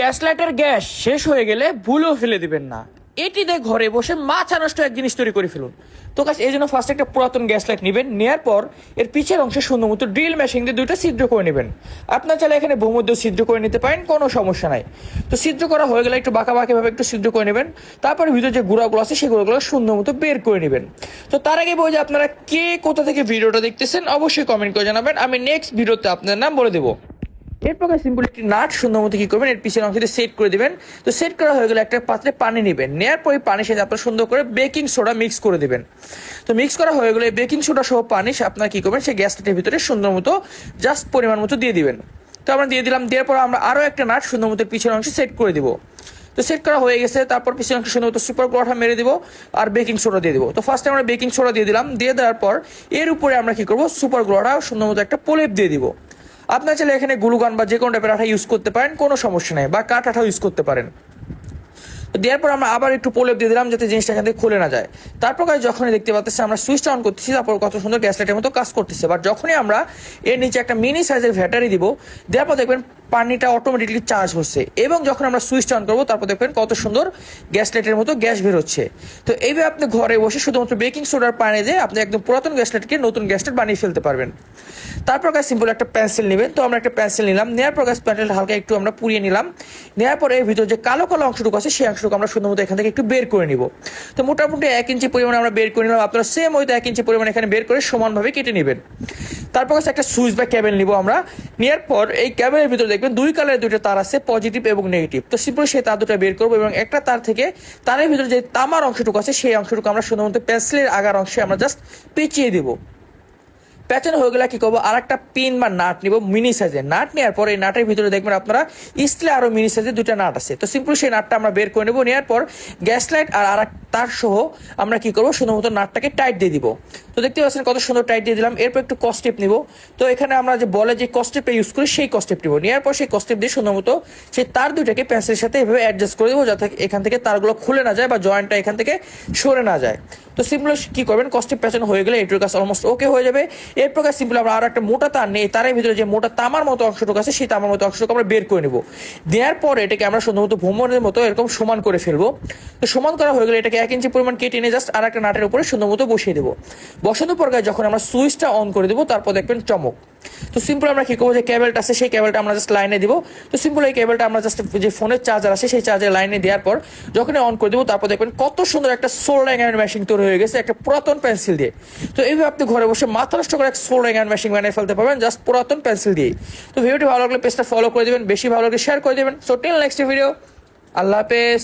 Gas lighter gas শেষ হয়ে গেলে ভুলেও ফেলে দিবেন না। এটি দিয়ে ঘরে বসে মাথা নষ্ট এক জিনিস তৈরি করে ফেলুন। তো গাছ এই জন্য ফার্স্ট একটা পুরাতন গ্যাস লাইট নেবেন, নেওয়ার পর এর পিছের অংশে সুন্দর মতো ড্রিল মেশিন দিয়ে দুইটা ছিদ্র করে নেবেন। আপনার চাইলে এখানে ভূমধ্য ছিদ্র করে নিতে পারেন, কোনো সমস্যা নাই। তো ছিদ্র করা হয়ে গেলে একটু বাঁকা বাঁকাভাবে একটু ছিদ্র করে নেবেন। তারপরে ভিতরে যে গুঁড়াগুলো আছে সেই গুঁড়াগুলো সুন্দর মতো বের করে নেবেন। তো তার আগে বলি যে আপনারা কে কোথা থেকে ভিডিওটা দেখতেছেন অবশ্যই কমেন্ট করে জানাবেন, আমি নেক্সট ভিডিওতে আপনার নাম বলে দেবো। এরপর সিম্পল একটি নাট সুন্দর মতো কি করবেন, এর পিছনে অংশটি সেট করে দিবেন। তো সেট করা হয়ে গেলে একটা পাত্রে পানি নেবেন, নেওয়ার পরে পানির সাথে আপনার সুন্দর করে বেকিং সোডা মিক্স করে দিবেন। তো মিক্স করা হয়ে গেলে বেকিং সোডা সহ পানি আপনার কি করবেন, সেই গ্যাসটার ভিতরে সুন্দর মতো জাস্ট পরিমাণ মতো দিয়ে দিবেন। তো আমরা দিয়ে দিলাম, দেওয়ার পর আমরা আরও একটা নাট সুন্দর মতো পিছনের অংশে সেট করে দিব। তো সেট করা হয়ে গেছে, তারপর পিছনে অংশ সুন্দর মতো সুপার গ্লুটা মেরে দিব আর বেকিং সোডা দিয়ে দিব। তো ফার্স্টে আমরা বেকিং সোডা দিয়ে দিলাম, দিয়ে দেওয়ার পর এর উপরে আমরা কি করবো, সুপার গ্লুটা সুন্দর মতো একটা প্রলেপ দিয়ে দিব। আপনার চাইলে এখানে গ্লুগান বা যে কোনো টাইপের আঠা ইউজ করতে পারেন, কোনো সমস্যা নেই, বা কাঠ আঠাও ইউজ করতে পারেন। দেওয়ার পর আমরা আবার একটু প্রলেপ দিয়ে দিলাম যাতে জিনিসটা এখান থেকে খুলে না যায়। তারপর যখনই দেখতে পাচ্ছি আমরা সুইচটা অন করতেছি, তারপর কত সুন্দর গ্যাস লাইটের মতো কাজ করতেছে। বাট যখনই আমরা এর নিচে একটা মিনি সাইজের ব্যাটারি দিব, দেওয়ার পর দেখবেন পানিটা অটোমেটিকলি চার্জ হচ্ছে, এবং যখন আমরা সুইচটা অন করবো তারপর দেখবেন কত সুন্দর গ্যাস লাইটের মতো গ্যাস বের হচ্ছে। তো এইভাবে আপনি ঘরে বসে শুধুমাত্র বেকিং সোডার পানি দিয়ে আপনি একদম পুরাতন গ্যাস লাইটকে নতুন গ্যাস লাইট বানিয়ে ফেলতে পারবেন। তারপর সিম্পল একটা পেন্সিল নেবেন। তো আমরা একটা পেন্সিল নিলাম, নেওয়ার পর পেন্সিলটা হালকা একটু আমরা পুড়িয়ে নিলাম। নেওয়ার পর এর ভিতরে যে কালো কালো অংশটুকু আছে সেই অংশটুকু আমরা সুন্দর মতো এখান থেকে একটু বের করে নিব। তো মোটামুটি 1 ইঞ্চি পরিমাণে আমরা বের করে নিলাম, আপনারা সেম হয়তো 1 ইঞ্চি পরিমাণ এখানে বের করে সমানভাবে কেটে নেবেন। তারপর একটা সুইচ বা ক্যাবেল নিব আমরা। নেওয়ার পর এই ক্যাবেলের ভিতরে দেখবেন দুই কালারের দুইটা তার আছে, পজিটিভ এবং নেগেটিভ। তো সিম্পল সেই তার দুটো বের করবো, এবং একটা তার থেকে তারের ভিতরে যে তামার অংশটুকু আছে সেই অংশটুকু আমরা শুধুমাত্র পেন্সিলের আগার অংশে আমরা জাস্ট পেঁচিয়ে দিব। প্যাচানো হয়ে গেলে কি করবো, আর একটা পিন বা নাট নিব, মিনি সাইজের নাট। নেওয়ার পর এই নাটের ভিতরে দেখবেন আপনারা স্টিলে আরো মিনি সাইজের দুইটা নাট আছে। তো সিম্পল সেই নাটটা আমরা বের করে নেবো। নেওয়ার পর গ্যাস লাইট আর তার সহ আমরা কি করবো, শুধুমাত্র নাটটাকে টাইট দিয়ে দিব। তো দেখতে পাচ্ছেন কত সুন্দর টাইট দিয়ে দিলাম। এরপর একটু কস্টেপ নিব। তো এখানে আমরা যে বলে যে কস্টেপটা ইউজ করি সেই কস্টেপ নিব। নেওয়ার পর সেই কস্টেপ দিয়ে সুন্দর মতো সেই তার দুইটাকে পেন্সিলের সাথে এভাবে অ্যাডজাস্ট করে দেবো, যাতে এখান থেকে তারগুলো খুলে না যায় বা জয়েন্টটা এখান থেকে সরে না যায়। তো সিম্পল কি করবেন, কস্টেপ পেঁচানো হয়ে গেলে এটুর কাজ অলমোস্ট ওকে হয়ে যাবে। এরপর সিম্পল আমরা আরো একটা মোটা তার নেই, তারের ভিতরে যে মোটা তামার মতো অংশটুকু আছে সেই তামার মতো অংশটুকু আমরা বের করে নেব। দেওয়ার পর এটাকে আমরা শুধুমাত্র ভ্রমণের মতো এরকম সমান করে ফেলবো। তো সমান করা হয়ে গেলে এটাকে 1 ইঞ্চি পরিমাণ কেটে নিয়ে জাস্ট আর একটা নাটের উপরে সুন্দর মতো বসিয়ে দেবো। বসানোর পর যখন আমরা সুইচটা অন করে দেবো তারপর দেখবেন চমক। তো সিম্পল আমরা কি করবো, যে কেবলটা আছে সেই কেবলটা আমরা জাস্ট লাইনে দিব। তো সিম্পল এই কেবলটা আমরা জাস্ট যে ফোনের চার্জার আছে সেই চার্জার লাইনে দেওয়ার পর যখন অন করে দেবো তারপর দেখবেন কত সুন্দর একটা সোল্ডারিং আয়রন মেশিন তৈরি হয়ে গেছে একটা পুরাতন পেন্সিল দিয়ে। তো এইভাবে আপনি ঘরে বসে মাথা নষ্ট করে এক সোল্ডারিং আয়রন মেশিন বানিয়ে ফেলতে পারবেন জাস্ট পুরাতন পেন্সিল দিয়ে। তো ভিডিওটি ভালো লাগলে পেজটা ফলো করে দেবেন, বেশি ভালো লাগলে শেয়ার করে দেবেন। সো টিল নেক্সট ভিডিও, আল্লাহ হাফেজ।